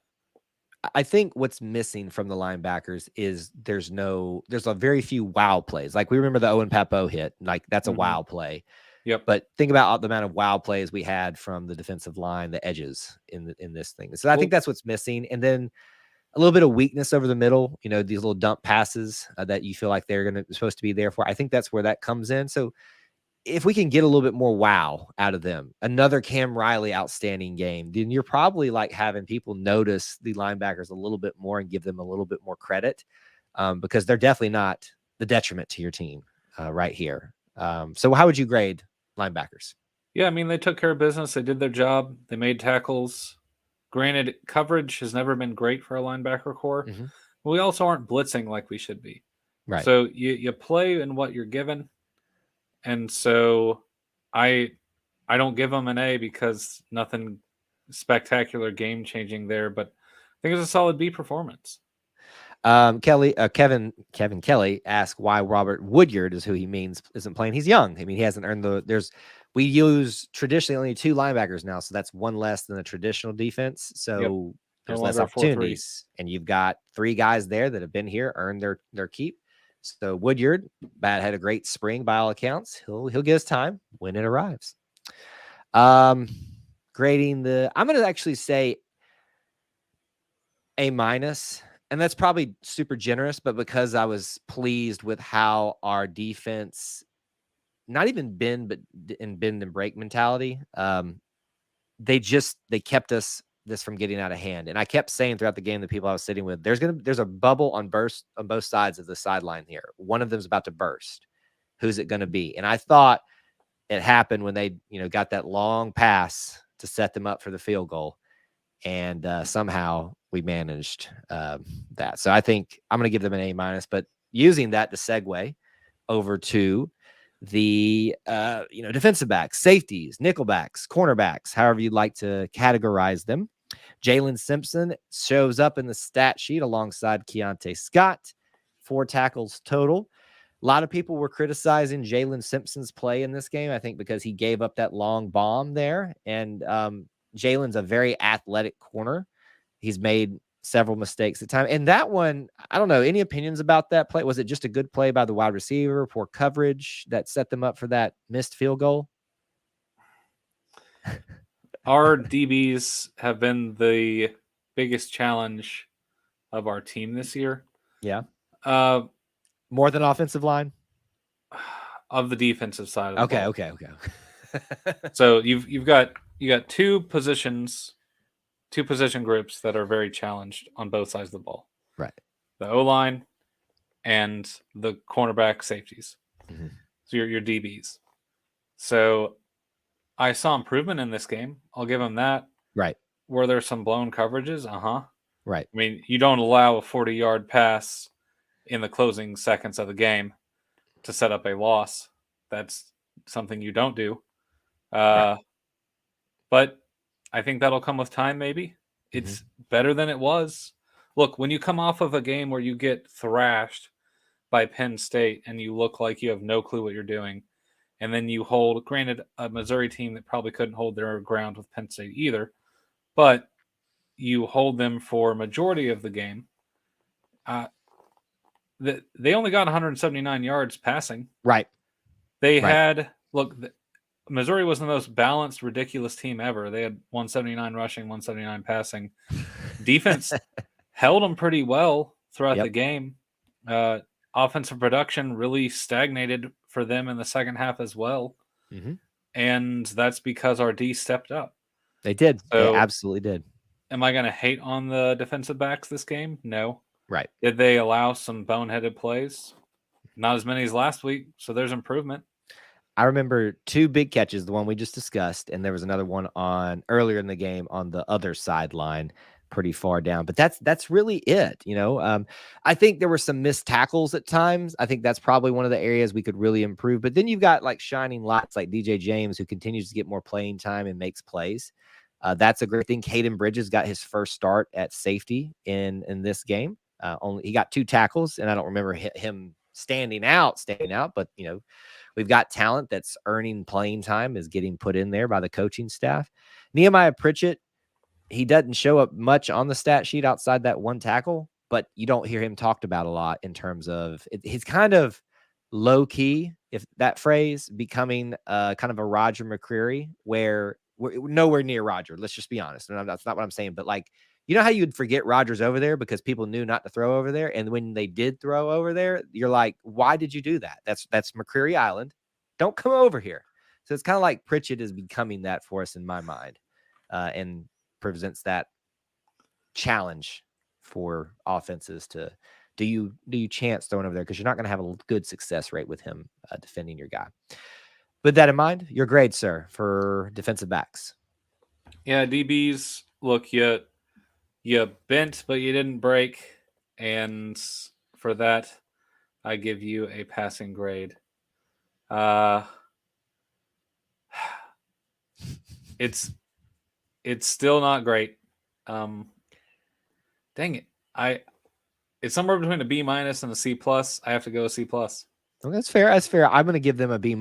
I think what's missing from the linebackers is there's a very few wow plays. Like we remember the Owen Papo hit, like that's a wow play.
Yep.
But think about the amount of wow plays we had from the defensive line, the edges in this thing. So I think that's what's missing. And then a little bit of weakness over the middle, these little dump passes that you feel like they're supposed to be there for. I think that's where that comes in. So if we can get a little bit more wow out of them, another Cam Riley outstanding game, then you're probably like having people notice the linebackers a little bit more and give them a little bit more credit because they're definitely not the detriment to your team right here. So how would you grade linebackers?
Yeah, I mean, they took care of business. They did their job. They made tackles. Granted, coverage has never been great for a linebacker core.
Mm-hmm.
But we also aren't blitzing like we should be.
Right.
So you play in what you're given. And so I don't give them an A because nothing spectacular game changing there, but I think it's a solid B performance.
Kevin Kelly asked why Robert Woodyard is who he means isn't playing. He's young. I mean, he hasn't earned we use traditionally only 2 linebackers now. So that's 1 less than a traditional defense. So there's less opportunities and you've got 3 guys there that have been here, earned their keep. So Woodyard, had a great spring by all accounts. He'll get his time when it arrives. Grading I'm going to actually say A-, and that's probably super generous, but because I was pleased with how our defense, not even bend and break mentality, they kept this from getting out of hand. And I kept saying throughout the game, the people I was sitting with, there's a bubble on both sides of the sideline here. One of them's about to burst. Who's it going to be? And I thought it happened when they, got that long pass to set them up for the field goal. and somehow we managed that. So I think I'm going to give them an A-, but using that to segue over to the defensive backs, safeties, nickelbacks, cornerbacks, however you'd like to categorize them. Jalen Simpson shows up in the stat sheet alongside Keontae Scott, 4 tackles total. A lot of people were criticizing Jalen Simpson's play in this game, I think, because he gave up that long bomb there. And Jalen's a very athletic corner. He's made several mistakes at times. And that one, I don't know, any opinions about that play? Was it just a good play by the wide receiver, poor coverage that set them up for that missed field goal?
Our DBs have been the biggest challenge of our team this year.
Yeah. More than offensive line?
Of the defensive side of the ball.
Okay.
So you got 2 position groups that are very challenged on both sides of the ball.
Right.
The O-line and the cornerback safeties.
Mm-hmm.
So your DBs. So I saw improvement in this game. I'll give them that.
Right.
Were there some blown coverages?
Right.
I mean, you don't allow a 40-yard pass in the closing seconds of the game to set up a loss. That's something you don't do.
Right.
But I think that'll come with time, maybe. It's better than it was. Look, when you come off of a game where you get thrashed by Penn State and you look like you have no clue what you're doing, and then you hold, granted, a Missouri team that probably couldn't hold their ground with Penn State either, but you hold them for a majority of the game. They only got 179 yards passing.
Right.
They had, Missouri was the most balanced, ridiculous team ever. They had 179 rushing, 179 passing. Defense held them pretty well throughout the game. Offensive production really stagnated for them in the second half as well.
Mm-hmm.
And that's because our D stepped up.
They did.
So,
they absolutely did.
Am I going to hate on the defensive backs this game? No.
Right.
Did they allow some boneheaded plays? Not as many as last week, so there's improvement.
I remember 2 big catches, the one we just discussed, and there was another one on earlier in the game on the other sideline, pretty far down. But that's really it, I think there were some missed tackles at times. I think that's probably one of the areas we could really improve. But then you've got like shining lights like DJ James, who continues to get more playing time and makes plays. That's a great thing. Caden Bridges got his first start at safety in this game. He got 2 tackles, and I don't remember him standing out, but we've got talent that's earning playing time, is getting put in there by the coaching staff. Nehemiah Pritchett, he doesn't show up much on the stat sheet outside that 1 tackle, but you don't hear him talked about a lot in terms of he's kind of low key, if that phrase, becoming kind of a Roger McCreary, where we're nowhere near Roger. Let's just be honest. And that's not what I'm saying, but like, how you'd forget Rodgers over there because people knew not to throw over there. And when they did throw over there, you're like, why did you do that? That's McCreary Island. Don't come over here. So it's kind of like Pritchett is becoming that for us in my mind, and presents that challenge for offenses to do you chance throwing over there, because you're not going to have a good success rate with him defending your guy. With that in mind, your grade, sir, for defensive backs.
Yeah, DBs, look, you bent, but you didn't break. And for that, I give you a passing grade. It's still not great. Dang it. It's somewhere between a B- and a C+. I have to go a C+.
Well, that's fair. I'm going to give them a B-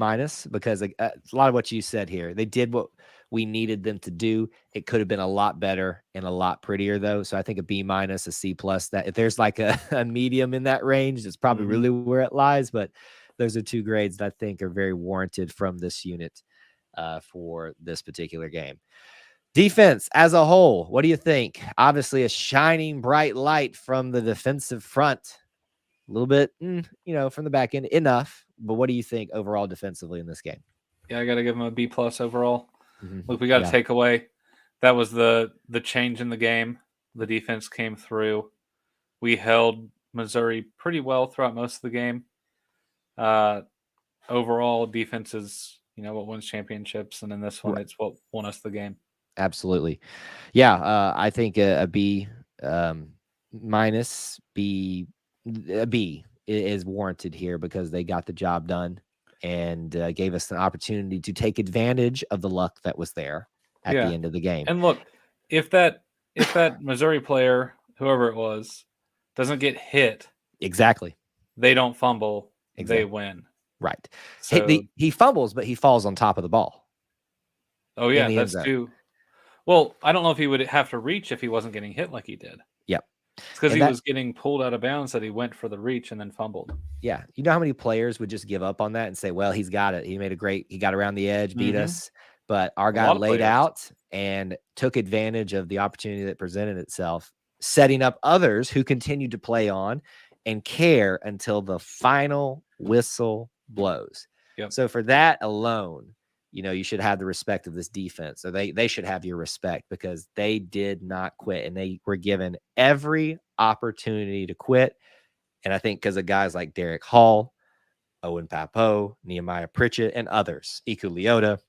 because a lot of what you said here, they did what we needed them to do. It could have been a lot better and a lot prettier, though. So I think a B-, a C+, that if there's like a medium in that range, it's probably really where it lies. But those are 2 grades that I think are very warranted from this unit for this particular game. Defense as a whole, what do you think? Obviously, a shining bright light from the defensive front. A little bit, from the back end, enough. But what do you think overall defensively in this game?
Yeah, I got to give them a B+ overall.
Mm-hmm.
Look, we got to take away. That was the change in the game. The defense came through. We held Missouri pretty well throughout most of the game. Overall, defense is what wins championships, and in this one, it's what won us the game.
Absolutely. Yeah, I think a B minus, a B is warranted here because they got the job done and gave us an opportunity to take advantage of the luck that was there at the end of the game.
And look, if that Missouri player, whoever it was, doesn't get hit,
Exactly.
they don't fumble,
Exactly.
they win.
Right.
So
he fumbles, but he falls on top of the ball.
Oh yeah, that's too. Well, I don't know if he would have to reach if he wasn't getting hit like he did.
Yep.
It's because he was getting pulled out of bounds that he went for the reach and then fumbled.
Yeah. You know how many players would just give up on that and say, well, he's got it. He got around the edge, beat us. But our guy laid out and took advantage of the opportunity that presented itself, setting up others who continued to play on and care until the final whistle blows.
Yep.
So for that alone, you should have the respect of this defense. So they should have your respect because they did not quit and they were given every opportunity to quit. And I think because of guys like Derek Hall, Owen Papo, Nehemiah Pritchett, and others, Iku Leota,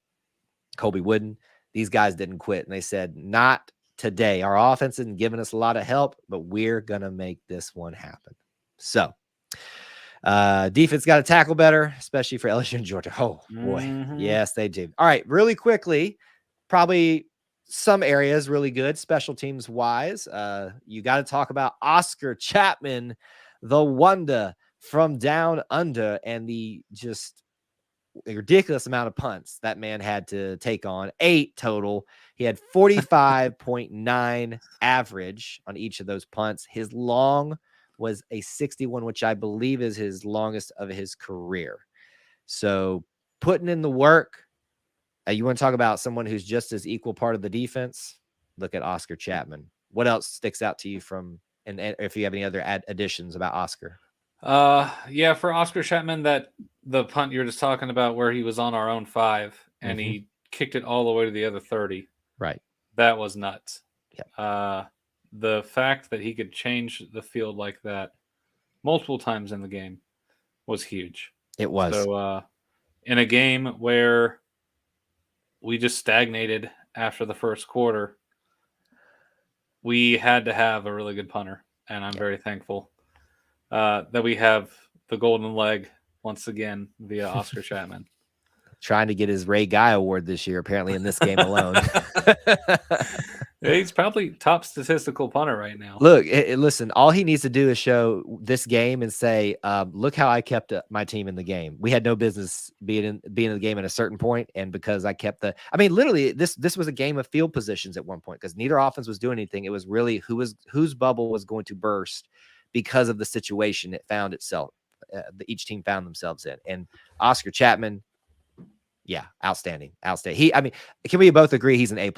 Colby Wooden, these guys didn't quit. And they said, not today. Our offense isn't giving us a lot of help, but we're going to make this one happen. So defense got to tackle better, especially for LSU and Georgia. Oh, boy. Yes, they do. All right, really quickly, probably some areas really good special teams wise. You got to talk about Oscar Chapman, the wonder from down under, and the just ridiculous amount of punts that man had to take on, 8 total. He had 45.9 average on each of those punts. His long was a 61, which I believe is his longest of his career. So putting in the work. You want to talk about someone who's just as equal part of the defense? Look at Oscar Chapman. What else sticks out to you from, and if you have any other additions about Oscar?
Yeah, for Oscar Chapman, that the punt you were just talking about where he was on our own 5 and he kicked it all the way to the other 30.
Right.
That was nuts.
Yeah.
The fact that he could change the field like that multiple times in the game was huge.
It was.
So in a game where we just stagnated after the first quarter, we had to have a really good punter, and I'm very thankful that we have the golden leg once again via Oscar Chapman.
Trying to get his Ray Guy award this year, apparently in this game alone.
He's probably top statistical punter right now.
Look, listen, all he needs to do is show this game and say, look how I kept my team in the game. We had no business being in the game at a certain point, and because I kept literally, this was a game of field positions at one point because neither offense was doing anything. It was really whose bubble was going to burst because of the situation it found itself. Each team found themselves in, and Oscar Chapman, yeah, outstanding. Can we both agree he's an A+?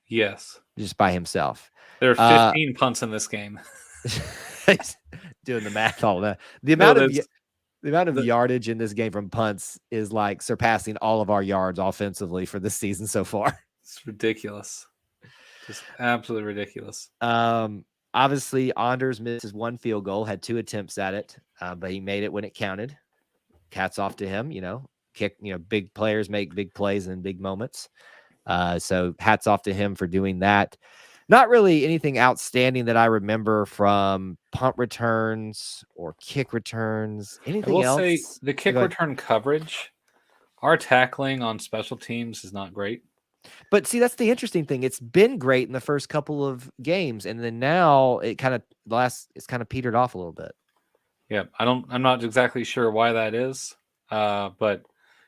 Yes.
Just by himself.
There are 15 punts in this game.
Doing the math, all that. The amount of yardage in this game from punts is like surpassing all of our yards offensively for this season so far.
It's ridiculous. Just absolutely ridiculous.
Obviously, Anders missed his 1 field goal, had 2 attempts at it, but he made it when it counted. Hats off to him. Big players make big plays in big moments. So hats off to him for doing that. Not really anything outstanding that I remember from punt returns or kick returns. Anything else? I will
say the kick return coverage, our tackling on special teams is not great.
But see, that's the interesting thing. It's been great in the first couple of games, and then now it's kind of petered off a little bit.
Yeah, I'm not exactly sure why that is. But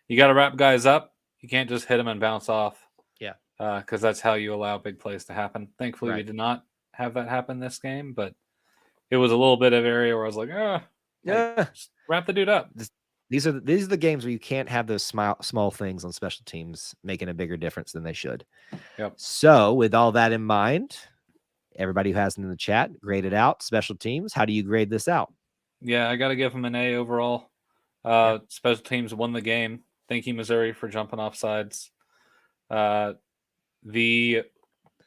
you got to wrap guys up. You can't just hit them and bounce off.
Yeah.
Because that's how you allow big plays to happen. Thankfully, we did not have that happen this game, but it was a little bit of area where I was like, just wrap the dude up.
These are the games where you can't have those small things on special teams making a bigger difference than they should.
Yep.
So with all that in mind, everybody who has it in the chat, grade it out. Special teams, how do you grade this out?
Yeah, I got to give them an A overall. Special teams won the game. Thank you, Missouri, for jumping off sides. The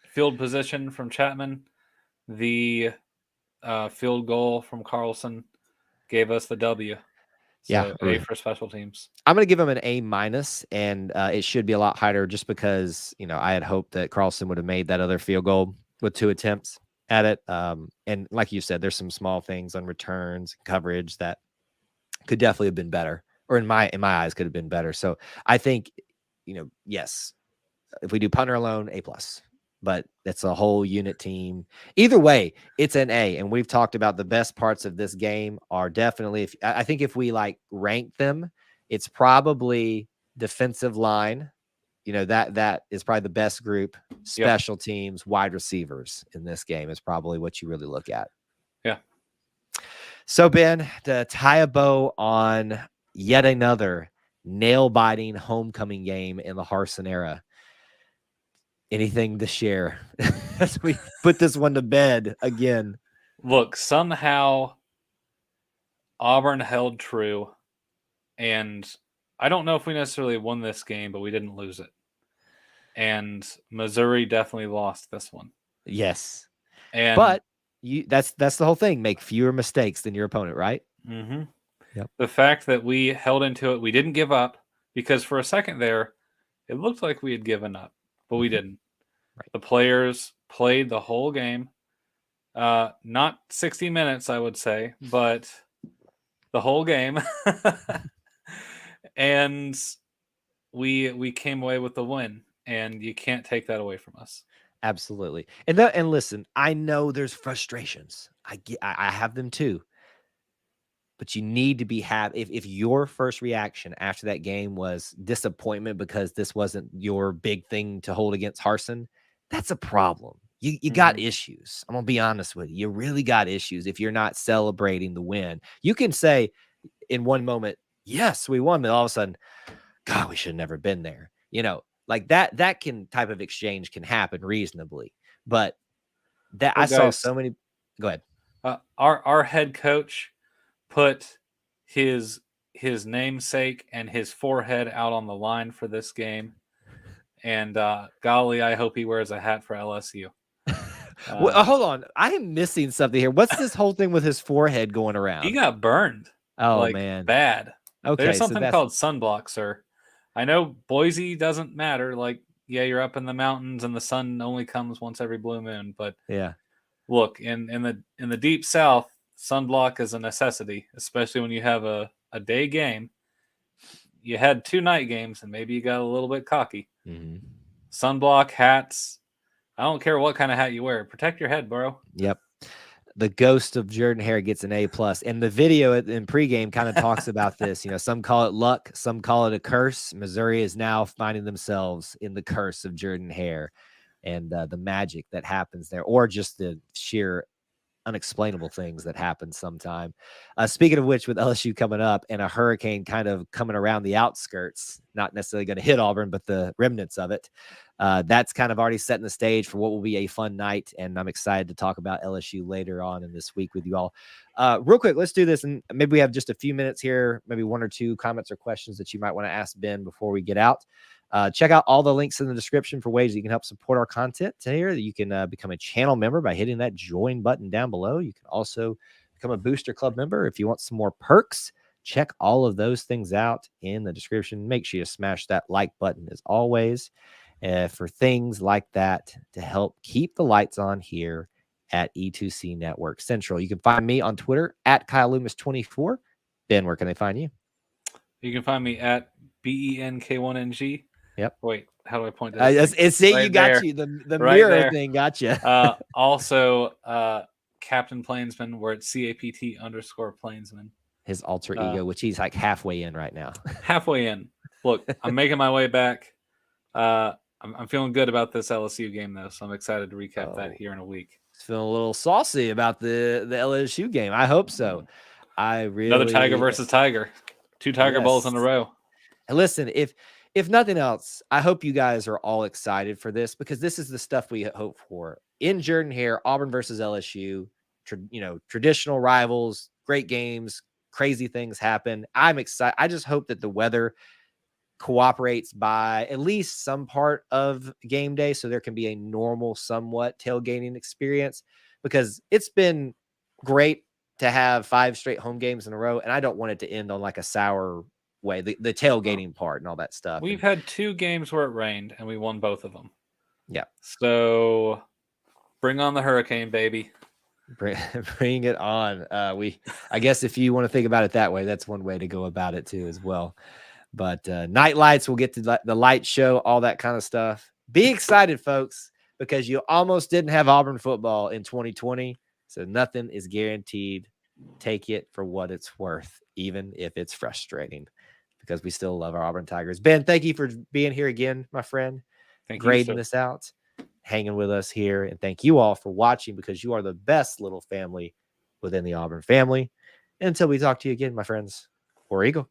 field position from Chapman, the field goal from Carlson gave us the W. So A for special teams.
I'm going to give him an A-, and it should be a lot higher just because, I had hoped that Carlson would have made that other field goal with 2 attempts at it. And like you said, there's some small things on returns, coverage that could definitely have been better, or in my eyes could have been better. So I think, yes, if we do punter alone, A+, but it's a whole unit team. Either way, it's an A. And we've talked about the best parts of this game are definitely, I think if we like rank them, it's probably defensive line. That is probably the best group. Special teams, wide receivers in this game is probably what you really look at.
Yeah.
So, Ben, to tie a bow on yet another nail-biting homecoming game in the Harsin era, anything to share as we put this one to bed again?
Look, somehow Auburn held true, and I don't know if we necessarily won this game, but we didn't lose it. And Missouri definitely lost this one.
Yes.
But
that's the whole thing. Make fewer mistakes than your opponent, right?
Mm-hmm.
Yep.
The fact that we held into it, we didn't give up, because for a second there, it looked like we had given up, but we didn't. Right. The players played the whole game. Not 60 minutes, I would say, but the whole game. And we came away with the win, and you can't take that away from us.
Absolutely. And listen, I know there's frustrations. I have them too. But you need to if your first reaction after that game was disappointment because this wasn't your big thing to hold against Harsin, that's a problem. You got issues. I'm going to be honest with you. You really got issues if you're not celebrating the win. You can say in one moment, yes, we won, but all of a sudden, God, we should have never been there. Like that type of exchange can happen reasonably. But saw so many. Go ahead.
Our head coach put his namesake and his forehead out on the line for this game. And golly, I hope he wears a hat for LSU.
Well, hold on. I am missing something here. What's this whole thing with his forehead going around?
He got burned.
Oh, man.
Bad.
Okay.
There's something called sunblock, sir. I know Boise doesn't matter. Like, yeah, you're up in the mountains and the sun only comes once every blue moon. But
yeah,
look, in the deep South, sunblock is a necessity, especially when you have a day game. You had 2 night games, and maybe you got a little bit cocky.
Mm-hmm.
Sunblock, hats. I don't care what kind of hat you wear. Protect your head, bro.
Yep. The ghost of Jordan-Hare gets an A+. And the video in pregame kind of talks about this. Some call it luck, some call it a curse. Missouri is now finding themselves in the curse of Jordan-Hare and the magic that happens there, or just the sheer unexplainable things that happen sometime. Speaking of which, with LSU coming up and a hurricane kind of coming around the outskirts, not necessarily going to hit Auburn, but the remnants of it, that's kind of already setting the stage for what will be a fun night. And I'm excited to talk about LSU later on in this week with you all. Real quick, let's do this. And maybe we have just a few minutes here, maybe 1 or 2 comments or questions that you might want to ask Ben before we get out. Check out all the links in the description for ways you can help support our content here. You can become a channel member by hitting that join button down below. You can also become a Booster Club member if you want some more perks. Check all of those things out in the description. Make sure you smash that like button as always for things like that to help keep the lights on here at E2C Network Central. You can find me on Twitter at Kyle Loomis24. Ben, where can they find you?
You can find me at BENK1NG.
Yep.
Wait, how do I point that?
It's right you got there. You. The right mirror there. Thing got you.
Also, Captain Plainsman, we're at CAPT_Plainsman.
His alter ego, which he's like halfway in right now.
Halfway in. Look, I'm making my way back. I'm feeling good about this LSU game, though, so I'm excited to recap that here in a week.
Feeling a little saucy about the LSU game. I hope so.
Another Tiger versus Tiger. 2 Tiger Bowls in a row.
And listen, if nothing else, I hope you guys are all excited for this, because this is the stuff we hope for. In Jordan-Hare, Auburn versus LSU, traditional rivals, great games, crazy things happen. I'm excited. I just hope that the weather cooperates by at least some part of game day so there can be a normal, somewhat tailgating experience, because it's been great to have 5 straight home games in a row, and I don't want it to end on like a sour way. The tailgating part and all that stuff.
We've had 2 games where it rained, and we won both of them.
Yeah.
So bring on the hurricane, baby.
Bring it on. I guess if you want to think about it that way, that's one way to go about it too as well. But night lights, we'll get to the light show, all that kind of stuff. Be excited, folks, because you almost didn't have Auburn football in 2020. So nothing is guaranteed. Take it for what it's worth, even if it's frustrating, because we still love our Auburn Tigers. Ben, thank you for being here again, my friend. Grading this out, hanging with us here. And thank you all for watching, because you are the best little family within the Auburn family. And until we talk to you again, my friends, War Eagle.